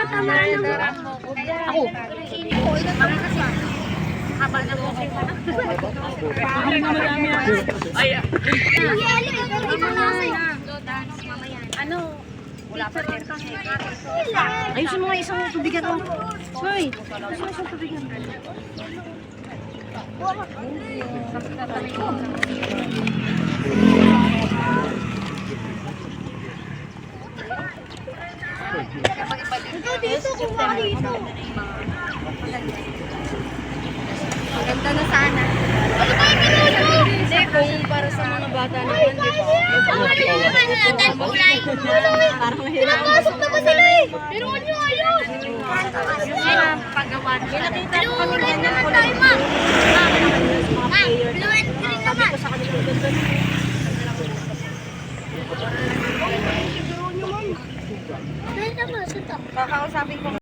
Ako. Habang na mo. Ay. Ano? Wala pa rin. Ayusin mo nga isang tubigan mo. Hoy, ayusin mo isang tubigan. Ito dito, kuha dito. Maganda na sana. Ano ba yung minuto? Hindi, kung para sa mga bata naman, di ba? Ano yung naman natin kulay? Parang mahirap. Pinapasok na ba sila eh? Pinuwan nyo ayos! Paggawa nila. Nakita ko Blue kami red ganyan naman po tayo, ma! mga player. Blue and green naman! Sa kanila doon. Dahil naman, sa top. Kakausapin ko